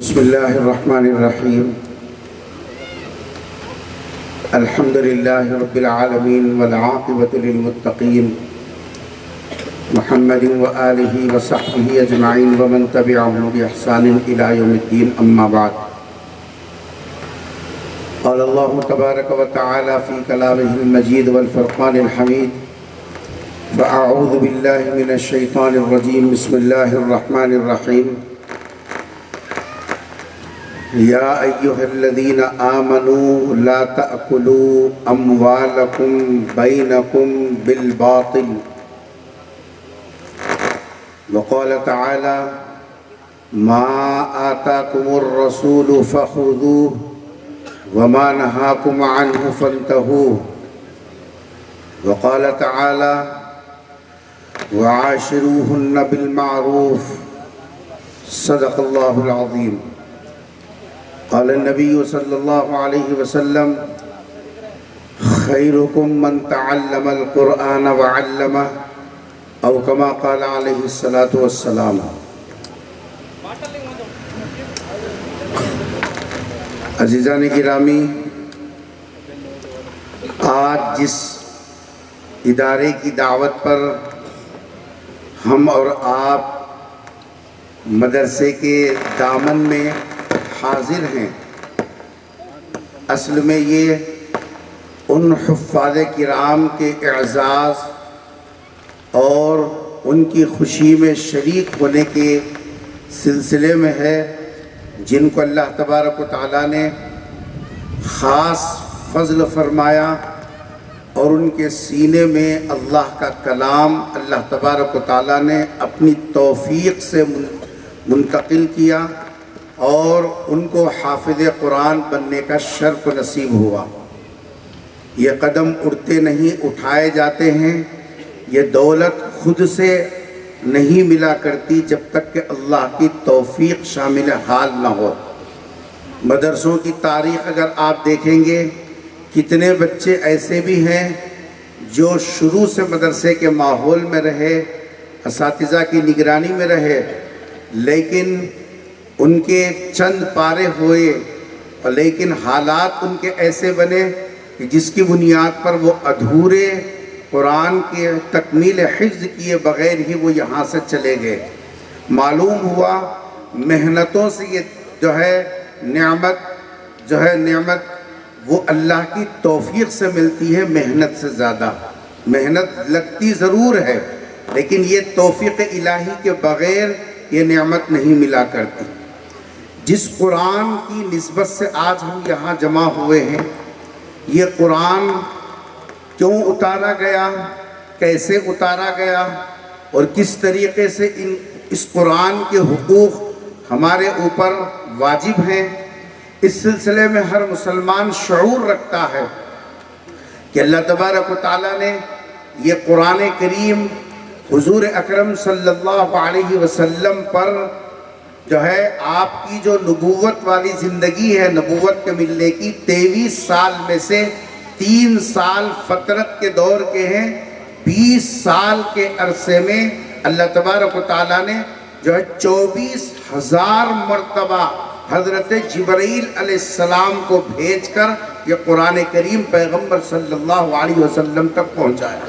بسم الله الرحمن الرحيم. الحمد لله رب العالمين والعاقبة للمتقين محمد وآله وصحبه أجمعين ومن تبعهم بإحسان إلى يوم الدين. أما بعد، قال الله تبارك وتعالى في كلامه المجيد والفرقان الحميد: فأعوذ بالله من الشيطان الرجيم. بسم الله الرحمن الرحيم. يا أيها الذين آمنوا لا تأكلوا أموالكم بينكم بالباطل. وقال تعالى: ما آتاكم الرسول فخذوه وما نهاكم عنه فانتهوا. وقال تعالى: وعاشروهن بالمعروف. صدق الله العظيم. قال النبي صلى الله عليه وسلم: خيركم من تعلم القرآن وعلمه، او كما قال عليه الصلاة والسلام. عزیزان گرامی، آج جس ادارے کی دعوت پر ہم اور آپ مدرسے کے دامن میں حاضر ہیں، اصل میں یہ ان حفاظ کرام کے اعزاز اور ان کی خوشی میں شریک ہونے کے سلسلے میں ہے، جن کو اللہ تبارک و تعالیٰ نے خاص فضل فرمایا اور ان کے سینے میں اللہ کا کلام اللہ تبارک و تعالیٰ نے اپنی توفیق سے منتقل کیا اور ان کو حافظ قرآن بننے کا شرف نصیب ہوا۔ یہ قدم اٹھتے نہیں، اٹھائے جاتے ہیں۔ یہ دولت خود سے نہیں ملا کرتی جب تک کہ اللہ کی توفیق شامل حال نہ ہو۔ مدرسوں کی تاریخ اگر آپ دیکھیں گے، کتنے بچے ایسے بھی ہیں جو شروع سے مدرسے کے ماحول میں رہے، اساتذہ کی نگرانی میں رہے، لیکن ان کے چند پارے ہوئے، لیکن حالات ان کے ایسے بنے کہ جس کی بنیاد پر وہ ادھورے قرآن کے تکمیل حفظ کیے بغیر ہی وہ یہاں سے چلے گئے۔ معلوم ہوا محنتوں سے یہ نعمت وہ اللہ کی توفیق سے ملتی ہے، محنت سے زیادہ۔ محنت لگتی ضرور ہے، لیکن یہ توفیق الہی کے بغیر یہ نعمت نہیں ملا کرتی۔ جس قرآن کی نسبت سے آج ہم یہاں جمع ہوئے ہیں، یہ قرآن کیوں اتارا گیا، کیسے اتارا گیا اور کس طریقے سے اس قرآن کے حقوق ہمارے اوپر واجب ہیں، اس سلسلے میں ہر مسلمان شعور رکھتا ہے کہ اللہ تبارک و تعالیٰ نے یہ قرآن کریم حضور اکرم صلی اللہ علیہ وسلم پر آپ کی جو نبوت والی زندگی ہے، نبوت کے ملنے کی 23 سال میں سے 3 سال فترت کے دور کے ہیں، 20 سال کے عرصے میں اللہ تبارک و تعالیٰ نے 24,000 مرتبہ حضرت جبرائیل علیہ السلام کو بھیج کر یہ قرآن کریم پیغمبر صلی اللہ علیہ وسلم تک پہنچایا۔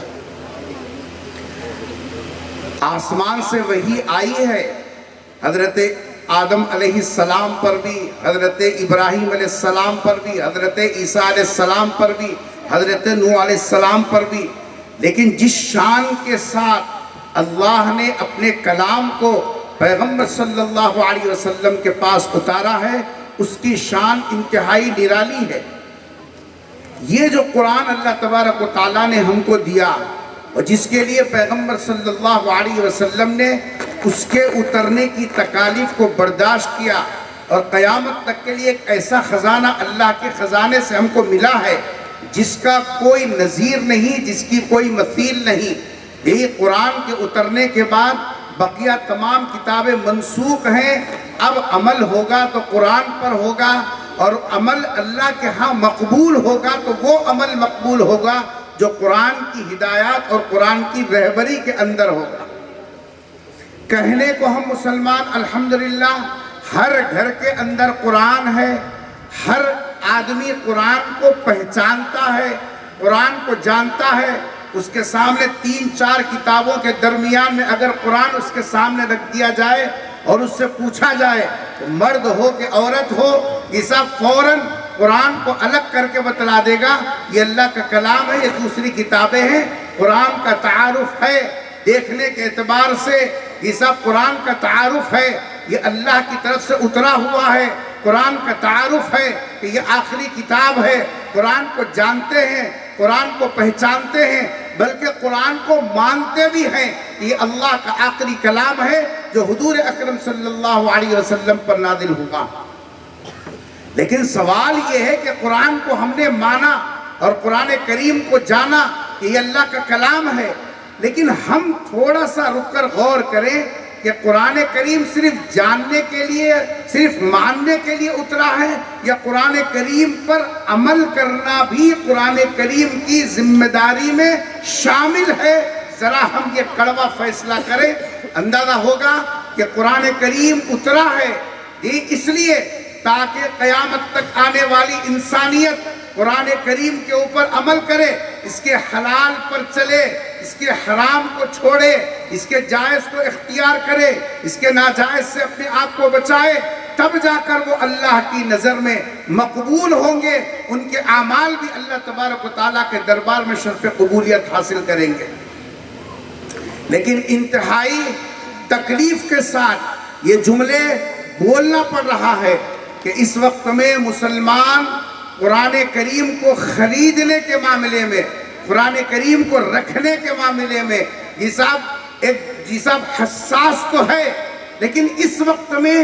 آسمان سے وحی آئی ہے، حضرت آدم علیہ السلام پر بھی، حضرت ابراہیم علیہ السلام پر بھی، حضرت عیسیٰ علیہ السلام پر بھی، حضرت نوح علیہ السلام پر بھی، لیکن جس شان کے ساتھ اللہ نے اپنے کلام کو پیغمبر صلی اللہ علیہ وسلم کے پاس اتارا ہے، اس کی شان انتہائی نرالی ہے۔ یہ جو قرآن اللہ تبارک و تعالیٰ نے ہم کو دیا اور جس کے لیے پیغمبر صلی اللہ علیہ وسلم نے اس کے اترنے کی تکالیف کو برداشت کیا اور قیامت تک کے لیے ایک ایسا خزانہ اللہ کے خزانے سے ہم کو ملا ہے جس کا کوئی نظیر نہیں، جس کی کوئی مثیل نہیں۔ یہی قرآن کے اترنے کے بعد بقیہ تمام کتابیں منسوخ ہیں، اب عمل ہوگا تو قرآن پر ہوگا، اور عمل اللہ کے ہاں مقبول ہوگا تو وہ عمل مقبول ہوگا جو قرآن کی ہدایات اور قرآن کی رہبری کے اندر ہوگا۔ کہنے کو ہم مسلمان الحمدللہ ہر گھر کے اندر قرآن ہے، ہر آدمی قرآن کو پہچانتا ہے، قرآن کو جانتا ہے۔ اس کے سامنے 3-4 کتابوں کے درمیان میں اگر قرآن اس کے سامنے رکھ دیا جائے اور اس سے پوچھا جائے تو مرد ہو کہ عورت ہو، یہ سب فوراً قرآن کو الگ کر کے بتلا دے گا، یہ اللہ کا کلام ہے، یہ دوسری کتابیں ہیں۔ قرآن کا تعارف ہے، دیکھنے کے اعتبار سے یہ سب قرآن کا تعارف ہے، یہ اللہ کی طرف سے اترا ہوا ہے۔ قرآن کا تعارف ہے کہ یہ آخری کتاب ہے۔ قرآن کو جانتے ہیں، قرآن کو پہچانتے ہیں، بلکہ قرآن کو مانتے بھی ہیں کہ یہ اللہ کا آخری کلام ہے جو حضور اکرم صلی اللہ علیہ وسلم پر نازل ہوگا۔ لیکن سوال یہ ہے کہ قرآن کو ہم نے مانا اور قرآن کریم کو جانا کہ یہ اللہ کا کلام ہے، لیکن ہم تھوڑا سا رک کر غور کریں کہ قرآن کریم صرف جاننے کے لیے، صرف ماننے کے لیے اترا ہے، یا قرآن کریم پر عمل کرنا بھی قرآن کریم کی ذمہ داری میں شامل ہے؟ ذرا ہم یہ کڑوا فیصلہ کریں، اندازہ ہوگا کہ قرآن کریم اترا ہے یہ اس لیے تاکہ قیامت تک آنے والی انسانیت قرآن کریم کے اوپر عمل کرے، اس کے حلال پر چلے، اس کے حرام کو چھوڑے، اس کے جائز کو اختیار کرے، اس کے ناجائز سے اپنے آپ کو بچائے، تب جا کر وہ اللہ کی نظر میں مقبول ہوں گے، ان کے اعمال بھی اللہ تبارک و تعالیٰ کے دربار میں شرف قبولیت حاصل کریں گے۔ لیکن انتہائی تکلیف کے ساتھ یہ جملے بولنا پڑ رہا ہے کہ اس وقت میں مسلمان قرآن کریم کو خریدنے کے معاملے میں، قرآن کریم کو رکھنے کے معاملے میں جی صاحب حساس تو ہے، لیکن اس وقت میں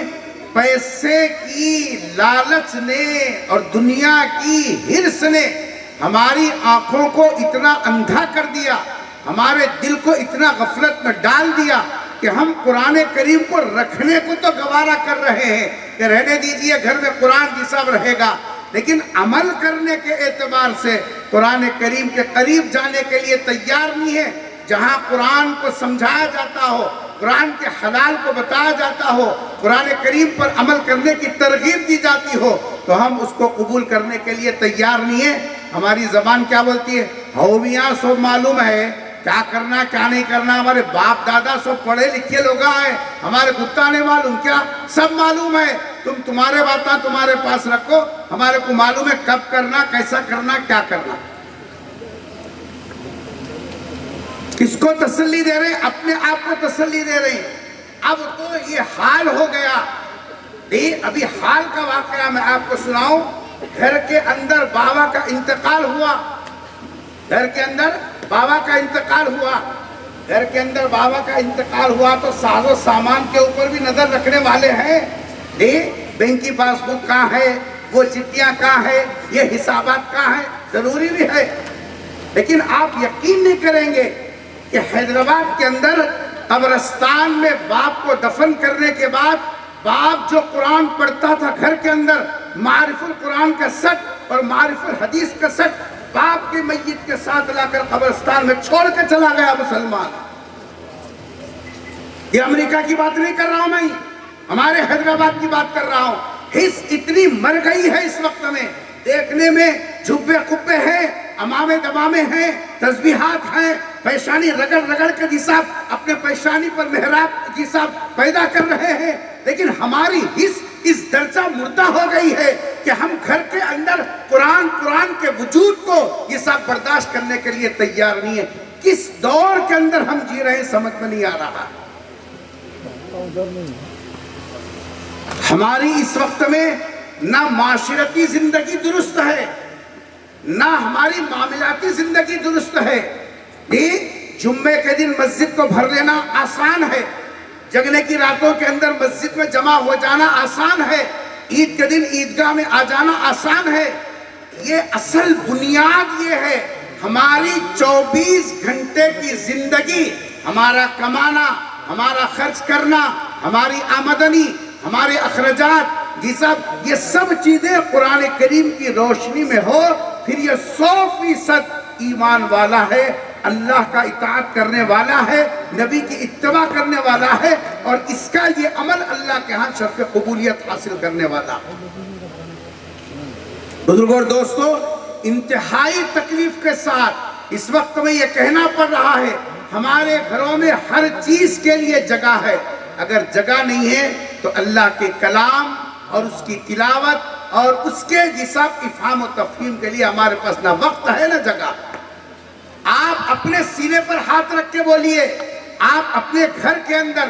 پیسے کی لالچ نے اور دنیا کی ہرس نے ہماری آنکھوں کو اتنا اندھا کر دیا، ہمارے دل کو اتنا غفلت میں ڈال دیا کہ ہم قرآن کریم کو رکھنے کو تو گوارا کر رہے ہیں کہ رہنے دیجئے گھر میں قرآن جی صاحب رہے گا، لیکن عمل کرنے کے اعتبار سے قرآن کریم کے قریب جانے کے لیے تیار نہیں ہے۔ جہاں قرآن کو سمجھایا جاتا ہو، قرآن کے حلال کو بتایا جاتا ہو، قرآن کریم پر عمل کرنے کی ترغیب دی جاتی ہو تو ہم اس کو قبول کرنے کے لیے تیار نہیں ہے۔ ہماری زبان کیا بولتی ہے؟ ہو میاں سو معلوم ہے کیا کرنا کیا نہیں کرنا، ہمارے باپ دادا سب پڑھے لکھے لوگ ہیں، ہمارے کتا نہیں معلوم کیا، سب معلوم ہے، تمہارے باتاں تمہارے پاس رکھو، ہمارے کو معلوم ہے کب کرنا، کیسا کرنا، کیا کرنا۔ کس کو تسلی دے رہے ہیں؟ اپنے آپ کو تسلی دے رہے ہیں۔ اب تو یہ حال ہو گیا، ابھی حال کا واقعہ میں آپ کو سناؤں۔ گھر کے اندر بابا کا انتقال ہوا، گھر کے اندر بابا کا انتقال ہوا، گھر کے اندر بابا کا انتقال ہوا تو ساز و سامان کے اوپر بھی نظر رکھنے والے ہیں۔ بینک کی پاس بک کہاں ہے، وہ چٹیاں کہاں ہے، یہ حسابات کہاں ہے، ضروری بھی ہے۔ لیکن آپ یقین نہیں کریں گے کہ حیدرآباد کے اندر قبرستان میں باپ کو دفن کرنے کے بعد باپ جو قرآن پڑھتا تھا گھر کے اندر، معارف القرآن کا سٹ اور معارف الحدیث کا سٹ باپ کی میت کے ساتھ لا کر قبرستان میں چھوڑ کے چلا گیا مسلمان۔ یہ امریکہ کی بات نہیں کر رہا ہوں میں، ہمارے حیدرآباد کی بات کر رہا ہوں۔ حس اتنی مر گئی ہے اس وقت میں، دیکھنے میں جھبے کبے ہیں، امامے دمامے ہیں، تسبیحات ہیں، پیشانی رگڑ رگڑ کے جی صاحب اپنے پیشانی پر محراب جی صاحب پیدا کر رہے ہیں، لیکن ہماری حس اس درجہ مردہ ہو گئی ہے کہ ہم گھر کے اندر قرآن کے وجود کو یہ سب برداشت کرنے کے لیے تیار نہیں ہے۔ کس دور کے اندر ہم جی رہے ہیں سمجھ میں نہیں آ رہا۔ ہماری اس وقت میں نہ معاشرتی زندگی درست ہے، نہ ہماری معاملاتی زندگی درست ہے۔ جمعے کے دن مسجد کو بھر لینا آسان ہے، جگنے کی راتوں کے اندر مسجد میں جمع ہو جانا آسان ہے، عید کے دن عیدگاہ میں آ جانا آسان ہے۔ یہ اصل بنیاد یہ ہے، ہماری 24 گھنٹے کی زندگی، ہمارا کمانا، ہمارا خرچ کرنا، ہماری آمدنی، ہمارے اخراجات، یہ سب چیزیں قرآن کریم کی روشنی میں ہو، پھر یہ 100% ایمان والا ہے اللہ کا اطاعت کرنے والا ہے، نبی کی اتباع کرنے والا ہے، اور اس کا یہ عمل اللہ کے ہاں شرف قبولیت حاصل کرنے والا ہے۔ بزرگوں اور دوستو، انتہائی تکلیف کے ساتھ اس وقت میں یہ کہنا پڑ رہا ہے، ہمارے گھروں میں ہر چیز کے لیے جگہ ہے، اگر جگہ نہیں ہے تو اللہ کے کلام اور اس کی تلاوت اور اس کے جساب افہام و تفہیم کے لیے ہمارے پاس نہ وقت ہے نہ جگہ۔ آپ اپنے سینے پر ہاتھ رکھ کے بولیے، آپ اپنے گھر کے اندر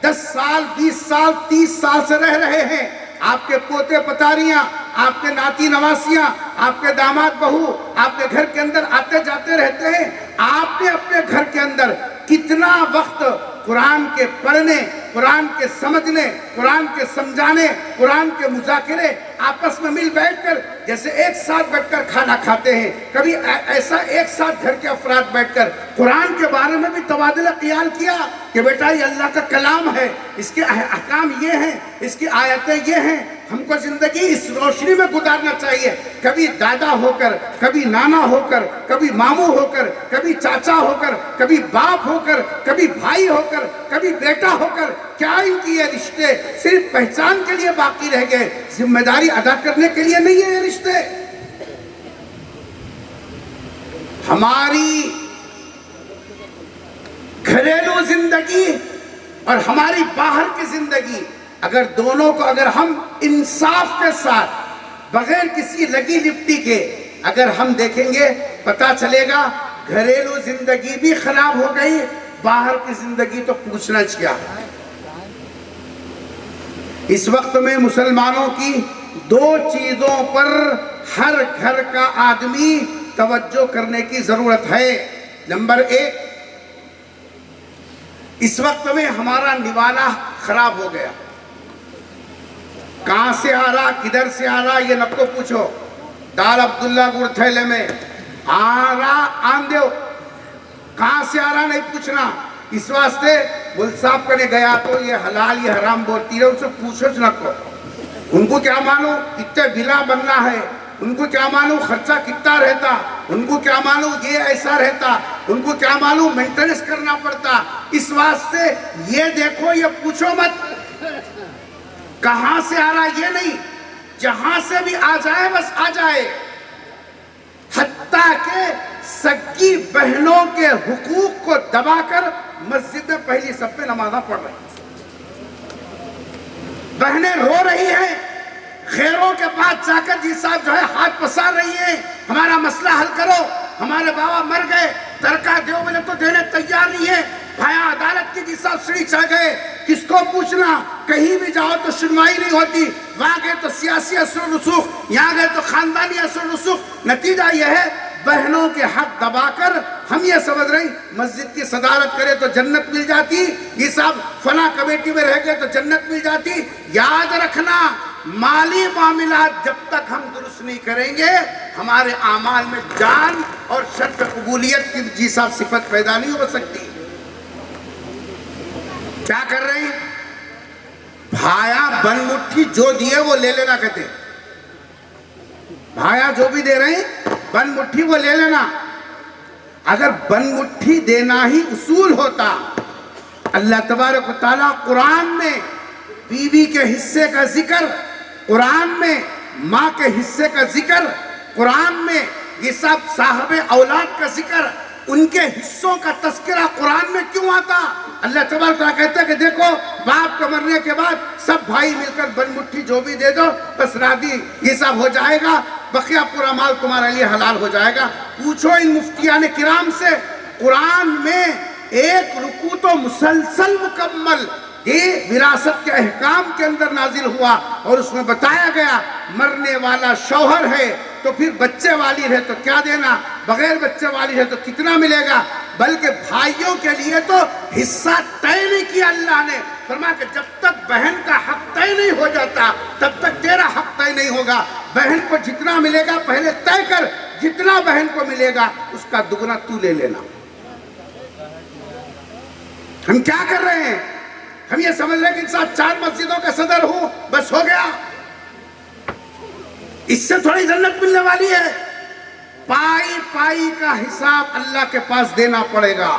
10 سال 20 سال 30 سال سے رہ رہے ہیں، آپ کے پوتے پتاریاں، آپ کے ناتی نواسیاں، آپ کے داماد بہو آپ کے گھر کے اندر آتے جاتے رہتے ہیں، آپ نے اپنے گھر کے اندر کتنا وقت قرآن کے پڑھنے، قرآن کے سمجھنے، قرآن کے سمجھانے، قرآن کے مذاکرے، آپس میں مل بیٹھ کر جیسے ایک ساتھ بیٹھ کر کھانا کھاتے ہیں، کبھی ایسا ایک ساتھ گھر کے افراد بیٹھ کر قرآن کے بارے میں بھی تبادلہ خیال کیا کہ بیٹا یہ اللہ کا کلام ہے، اس کے احکام یہ ہیں، اس کی آیتیں یہ ہیں، ہم کو زندگی اس روشنی میں گزارنا چاہیے۔ کبھی دادا ہو کر، کبھی نانا ہو کر، کبھی ماموں ہو کر، کبھی چاچا ہو کر، کبھی باپ ہو کر، کبھی بھائی ہو کر، کبھی بیٹا ہو کر، کیا ان کی یہ رشتے صرف پہچان کے لیے باقی رہ گئے، ذمہ داری ادا کرنے کے لیے نہیں ہے یہ رشتے۔ ہماری گھریلو زندگی اور ہماری باہر کی زندگی، اگر دونوں کو اگر ہم انصاف کے ساتھ بغیر کسی لگی لپٹی کے اگر ہم دیکھیں گے، پتا چلے گا گھریلو زندگی بھی خراب ہو گئی، باہر کی زندگی تو پوچھنا چاہیے۔ اس وقت میں مسلمانوں کی 2 چیزوں پر ہر گھر کا آدمی توجہ کرنے کی ضرورت ہے۔ نمبر 1، اس وقت میں ہمارا نوالا خراب ہو گیا، کہاں سے آ رہا، کدھر سے آ رہا یہ نہ کو پوچھو، دار عبداللہ گڑ تھیلے میں آ رہا آن دیو، کہاں سے آ رہا نہیں پوچھنا۔ اس واسطے مل صاحب کنے گیا تو یہ حلال یہ حرام بولتی رہے، ان سے پوچھو نہ کو، ان کو کیا معلوم کتنے بلا بننا ہے، ان کو کیا معلوم خرچہ کتنا رہتا، ان کو کیا معلوم یہ ایسا رہتا، ان کو کیا معلوم مینٹیننس کرنا پڑتا۔ اس واسطے یہ دیکھو، یہ پوچھو مت کہاں سے آ رہا یہ نہیں، جہاں سے بھی آ جائے بس آ جائے۔ حتیٰ کہ سگی بہنوں کے حقوق کو دبا کر مسجد میں پہلی صف پہ نمازاں پڑھ رہی ہیں، بہنیں رو رہی ہیں، خیروں کے پاس جا کر جی صاحب جو ہے ہاتھ پسار رہی ہیں، ہمارا مسئلہ حل کرو، ہمارے بابا مر گئے، ترکہ دیو میں نے تو دینے تیار نہیں ہے، بھایا عدالت کی جی صاحب سڑی چاہ گئے، کس کو پوچھنا، کہیں بھی جاؤ تو سنوائی نہیں ہوتی، وہاں گئے تو سیاسی اثر و رسوخ، یہاں گئے تو خاندانی اثر و رسوخ۔ نتیجہ یہ ہے بہنوں کے حق دبا کر ہم یہ سمجھ رہے ہیں مسجد کی صدارت کرے تو جنت مل جاتی، یہ صاحب فلاں کمیٹی میں رہ گئے تو جنت مل جاتی۔ یاد رکھنا، مالی معاملات جب تک ہم درست نہیں کریں گے، ہمارے اعمال میں جان اور شرط قبولیت کی جی صاحب صفت پیدا نہیں ہو سکتی۔ کیا کر رہے ہیں؟ بھایا بن مٹھی جو دیے وہ لے لینا کہتے ہیں، بھایا جو بھی دے رہے ہیں بن مٹھی وہ لے لینا۔ اگر بن مٹھی دینا ہی اصول ہوتا، اللہ تبارک و تعالیٰ قرآن میں بیوی کے حصے کا ذکر، قرآن میں ماں کے حصے کا ذکر، قرآن میں یہ سب صاحب اولاد کا ذکر، ان کے حصوں کا تذکرہ قرآن میں کیوں آتا؟ اللہ تبارک و تعالیٰ کہتا ہے کہ دیکھو باپ کے مرنے کے بعد سب بھائی مل کر بن مٹھی جو بھی دے دو، بس راضی یہ سب ہو جائے گا، بقیہ پورا مال تمہارے لیے حلال ہو جائے گا۔ پوچھو ان مفتیان کرام سے، قرآن میں ایک رکوع تو مسلسل مکمل یہ وراثت کے احکام کے اندر نازل ہوا، اور اس میں بتایا گیا مرنے والا شوہر ہے تو پھر بچے والی ہے تو کیا دینا، بغیر بچے والی ہے تو کتنا ملے گا، بلکہ بھائیوں کے لیے تو حصہ طے نہیں کیا اللہ نے، فرمایا کہ جب تک بہن کا حق طے نہیں ہو جاتا تب تک تیرا حق طے نہیں ہوگا، بہن کو جتنا ملے گا پہلے طے کر، جتنا بہن کو ملے گا اس کا دگنا تو لے لینا۔ ہم کیا کر رہے ہیں؟ ہم یہ سمجھ رہے ہیں کہ انسان 4 مسجدوں کا صدر ہوں بس ہو گیا، اس سے تھوڑی جنت ملنے والی ہے۔ پائی پائی کا حساب اللہ کے پاس دینا پڑے گا.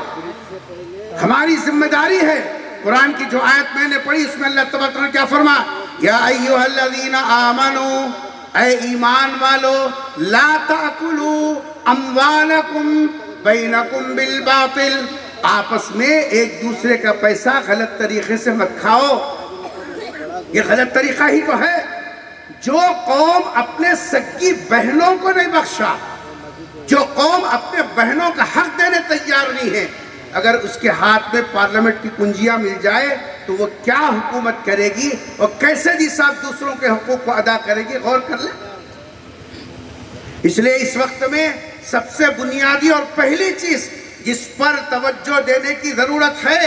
ہماری ذمہ داری ہے. قرآن کی جو آیت میں نے پڑھی اس میں اللہ تبارک و تعالیٰ نے کیا فرمایا؟ یا ایھا الذین آمنوا، اے ایمان والو، لا تأکلوا اموالکم بینکم بالباطل، آپس میں ایک دوسرے کا پیسہ غلط طریقے سے مت کھاؤ. یہ غلط طریقہ ہی تو ہے. جو قوم اپنے سکی بہنوں کو نہیں بخشا، جو قوم اپنے بہنوں کا حق دینے تیار نہیں ہے، اگر اس کے ہاتھ میں پارلیمنٹ کی کنجیاں مل جائے تو وہ کیا حکومت کرے گی اور کیسے جی صاحب دوسروں کے حقوق کو ادا کرے گی؟ غور کر لیں. اس لیے اس وقت میں سب سے بنیادی اور پہلی چیز جس پر توجہ دینے کی ضرورت ہے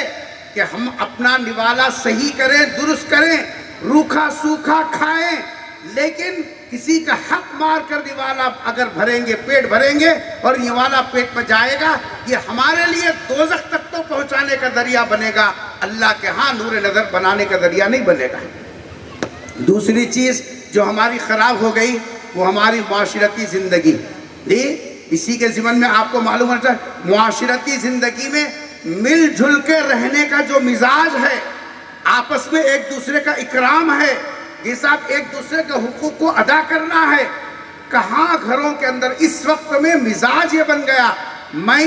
کہ ہم اپنا نوالا صحیح کریں، درست کریں. روکھا سوکھا کھائیں، لیکن کسی کا حق مار کر نوالا اگر بھریں گے، پیٹ بھریں گے اور نوالا پیٹ میں جائے گا، یہ ہمارے لیے دوزخ تک تو پہنچانے کا ذریعہ بنے گا، اللہ کے ہاں نور نظر بنانے کا ذریعہ نہیں بنے گا. دوسری چیز جو ہماری خراب ہو گئی وہ ہماری معاشرتی زندگی. اسی کے ضمن میں آپ کو معلوم ہے معاشرتی زندگی میں مل جل کے رہنے کا جو مزاج ہے، آپس میں ایک دوسرے کا اکرام ہے، یہ صاحب ایک دوسرے کے حقوق کو ادا کرنا ہے. کہاں گھروں کے اندر اس وقت میں مزاج یہ بن گیا، میں،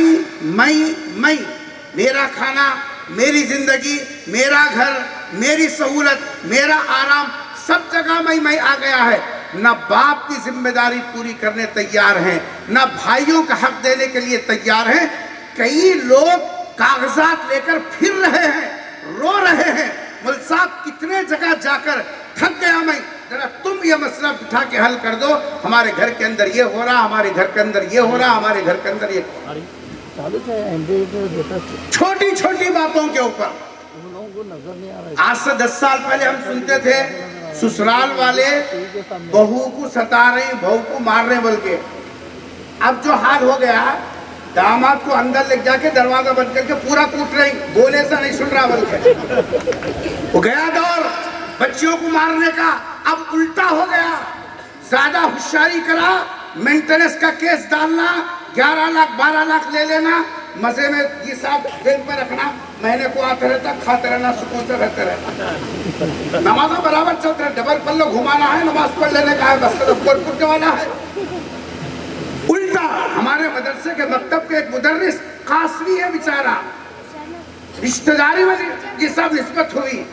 میرا کھانا، میری زندگی، میرا گھر، میری سہولت، میرا آرام، سب جگہ میں آ گیا ہے. نہ باپ کی ذمہ داری پوری کرنے تیار ہیں، نہ بھائیوں کا حق دینے کے لیے تیار ہیں. کئی لوگ کاغذات لے کر پھر رہے ہیں، رو رہے ہیں. مول صاحب کتنے جگہ جا کر تھک گیا میں، ذرا تم یہ مسئلہ بٹھا کے حل کر دو. ہمارے گھر کے اندر یہ ہو رہا، ہمارے گھر کے اندر یہ ہو رہا، ہمارے گھر کے اندر یہ، چھوٹی چھوٹی باتوں کے اوپر. آج سے 10 سال پہلے ہم سنتے تھے سسرال والے بہو کو ستا رہے ہیں، بہو کو مار رہے ہیں بول کے. اب جو حال ہو گیا، داماد کو اندر لے جا کے دروازہ بند کر کے پورا کوٹ رہی، بولے سا نہیں سن رہا بول کے. وہ گیا دور بچیوں کو مارنے کا، اب الٹا ہو گیا. زیادہ ہوشیاری کرا، مینٹنس کا کیس ڈالنا، 11 لاکھ 12 لاکھ لے لینا، مزے میں یہ صاحب دل پر رکھنا، مہینے کو آتے رہتا، کھاتے رہنا، سکون سے رہتے رہنا. نمازہ برابر چلتا ہے، ڈبل پلو گھمانا ہے، نماز پڑھ لینے کا ہے، بس کوٹ کے والا ہے. الٹا ہمارے مدرسے کے مکتب کے ایک مدرس قاسمی ہے بیچارہ، رشتہ داری میں یہ سب نسبت ہوئی،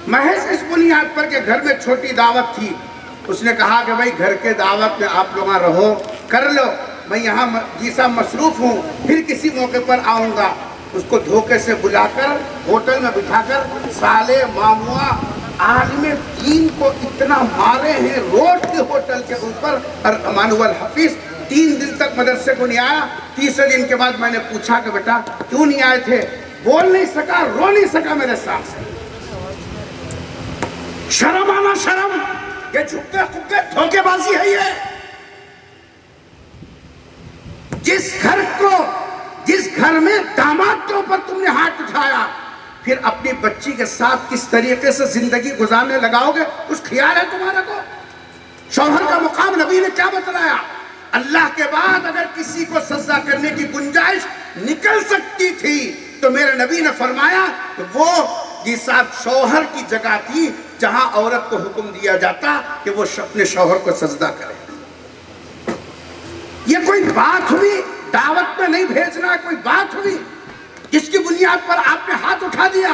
محض اس بنیاد پر کہ گھر میں چھوٹی دعوت تھی. اس نے کہا کہ بھائی گھر کے دعوت میں آپ لوگ رہو، کر لو، میں یہاں جی صاحب مصروف ہوں، پھر کسی موقع پر آؤں گا. اس کو دھوکے سے بلا کر ہوٹل میں بٹھا کر سالے ماموا عالم دین کو اتنا مارے ہیں روڈ کے ہوٹل کے اوپر. اور امانو الحفیظ 3 دن تک مدرسے کو نہیں آیا. تیسرے دن کے بعد میں نے پوچھا کہ بیٹا کیوں نہیں آئے تھے؟ بول نہیں سکا، رو نہیں سکا میرے ساتھ سے. شرم آنا شرم، یہ جھکے خکے دھوکے بازی ہے. یہ جس گھر میں داماد کے اوپر تم نے ہاتھ اٹھایا، پھر اپنی بچی کے ساتھ کس طریقے سے زندگی گزارنے لگاؤ گے، کچھ خیال ہے تمہارا کو؟ شوہر کا مقام نبی نے کیا بتلایا؟ اللہ کے بعد اگر کسی کو سجدہ کرنے کی گنجائش نکل سکتی تھی تو میرے نبی نے فرمایا کہ وہ جی صاحب شوہر کی جگہ تھی جہاں عورت کو حکم دیا جاتا کہ وہ اپنے شوہر کو سجدہ کرے. یہ کوئی بات ہوئی؟ دعوت میں نہیں بھیجنا کوئی بات ہوئی جس کی بنیاد پر آپ نے ہاتھ اٹھا دیا؟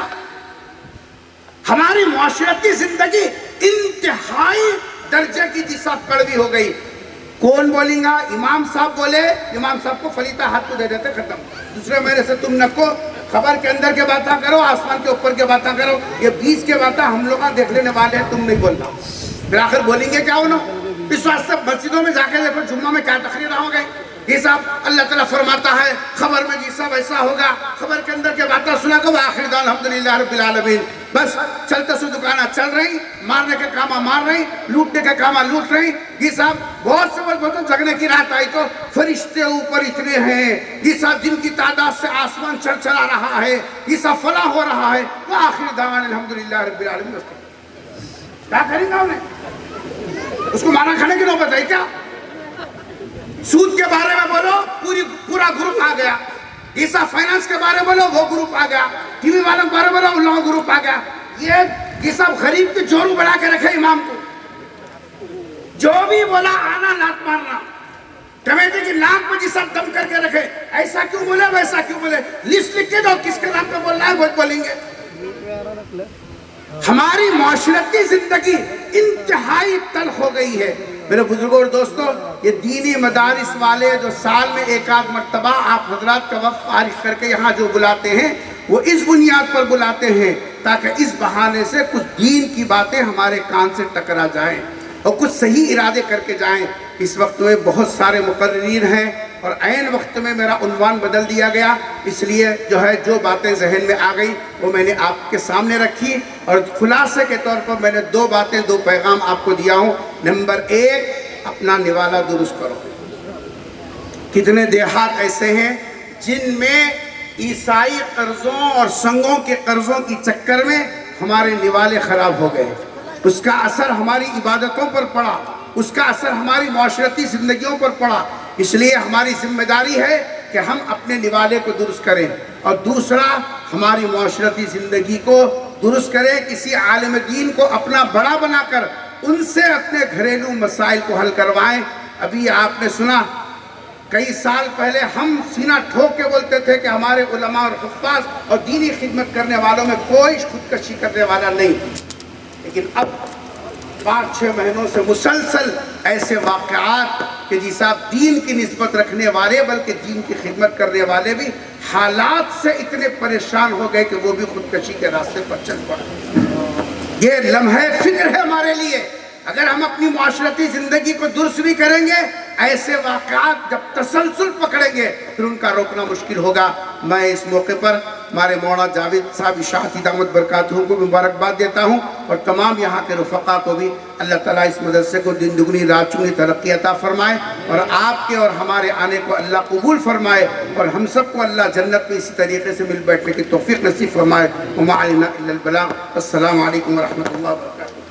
ہماری معاشرتی زندگی انتہائی درجے کی جی صاحب کڑوی ہو گئی. کون بولیں گا؟ امام صاحب بولے، امام صاحب کو فلیتا ہاتھ کو دے دیتے، ختم. دوسرے مہینے سے تم نکو، خبر کے اندر کے باتاں کرو، آسمان کے اوپر کے باتاں کرو، یہ بیچ کے باتاں ہم لوگ دیکھ لینے والے ہیں، تم نہیں بولنا. پھر آخر بولیں گے کیا انہوں؟ اس واسطے مسجدوں میں جا کے دیکھو جمعہ میں کیا تقریر ہو گئی. یہ صاحب اللہ تعالیٰ فرماتا ہے خبر میں جی صاحب ایسا ہوگا، خبر کے اندر کے باتیں سنا کو آخر دعوانا الحمدللہ رب العالمین. بس چلتے سو دکانہ چل رہی، مارنے کے کامہ مار رہی، لوٹنے کے کامہ لوٹ رہی. یہ صاحب بہت سے بہت جگنے کی رات آئی تو فرشتے اوپر اتنے ہیں، یہ صاحب جن کی تعداد سے آسمان چل چلا رہا ہے، یہ صاحب فلاح ہو رہا ہے. وہ آخر دعوانا الحمدللہ رب العالمین. کیا کریں گا انہیں؟ اس کو مانا کھانے کی نوبت ہے کیا؟ سود کے بارے میں بولو پورا گروپ آ گیا، عیسیٰ فائنانس کے بارے میں بولو وہ گروپ آ گیا، ٹی وی والوں کے بارے میں بولو وہ گروپ آ گیا۔ یہ سب غریب کے جورو بنا کے رکھے امام کو، جو بھی بولا آنا لات مارنا، کمیٹی کی ناک پہ جی سب دم کر کے رکھے، ایسا کیوں بولے ویسا کیوں بولے، لسٹ لکھ کے دو کس کے نام پہ بولنا ہے وہ بولیں گے۔ ہماری معاشرتی زندگی انتہائی تلخ ہو گئی ہے۔ میرے بزرگوں اور دوستوں، یہ دینی مدارس والے جو سال میں ایک آدھ مرتبہ آپ حضرات کا وقت فارغ کر کے یہاں جو بلاتے ہیں، وہ اس بنیاد پر بلاتے ہیں تاکہ اس بہانے سے کچھ دین کی باتیں ہمارے کان سے ٹکرا جائیں اور کچھ صحیح ارادے کر کے جائیں۔ اس وقت میں بہت سارے مقررین ہیں اور عین وقت میں میرا عنوان بدل دیا گیا، اس لیے جو باتیں ذہن میں آ گئی وہ میں نے آپ کے سامنے رکھی، اور خلاصے کے طور پر میں نے دو پیغام آپ کو دیا ہوں۔ نمبر 1، اپنا نوالا درست کرو۔ کتنے دیہات ایسے ہیں جن میں عیسائی قرضوں اور سنگوں کے قرضوں کی چکر میں ہمارے نوالے خراب ہو گئے، اس کا اثر ہماری عبادتوں پر پڑا، اس کا اثر ہماری معاشرتی زندگیوں پر پڑا۔ اس لیے ہماری ذمہ داری ہے کہ ہم اپنے نوالے کو درست کریں، اور دوسرا ہماری معاشرتی زندگی کو درست کریں، کسی عالم دین کو اپنا بڑا بنا کر ان سے اپنے گھریلو مسائل کو حل کروائیں۔ ابھی آپ نے سنا، کئی سال پہلے ہم سینہ ٹھوک کے بولتے تھے کہ ہمارے علماء اور حفاظ اور دینی خدمت کرنے والوں میں کوئی خودکشی کرنے والا نہیں، لیکن اب 5-6 مہینوں سے مسلسل ایسے واقعات کہ جی صاحب دین کی نسبت رکھنے والے بلکہ دین کی خدمت کرنے والے بھی حالات سے اتنے پریشان ہو گئے کہ وہ بھی خودکشی کے راستے پر چل پڑے۔ یہ لمحہ فکر ہے ہمارے لیے، اگر ہم اپنی معاشرتی زندگی کو درست بھی کریں گے، ایسے واقعات جب تسلسل پکڑیں گے پھر ان کا روکنا مشکل ہوگا۔ میں اس موقع پر ہمارے مولانا جاوید صاحب اشاعتی دامت برکاتہ کو مبارکباد دیتا ہوں، اور تمام یہاں کے رفقا کو بھی اللہ تعالیٰ اس مدرسے کو دن دگنی رات چگنی ترقی عطا فرمائے، اور آپ کے اور ہمارے آنے کو اللہ قبول فرمائے، اور ہم سب کو اللہ جنت میں اسی طریقے سے مل بیٹھنے کی توفیق نصیب فرمائے۔ وما علینا الا البلاغ۔ السلام علیکم ورحمۃ اللہ وبرکاتہ۔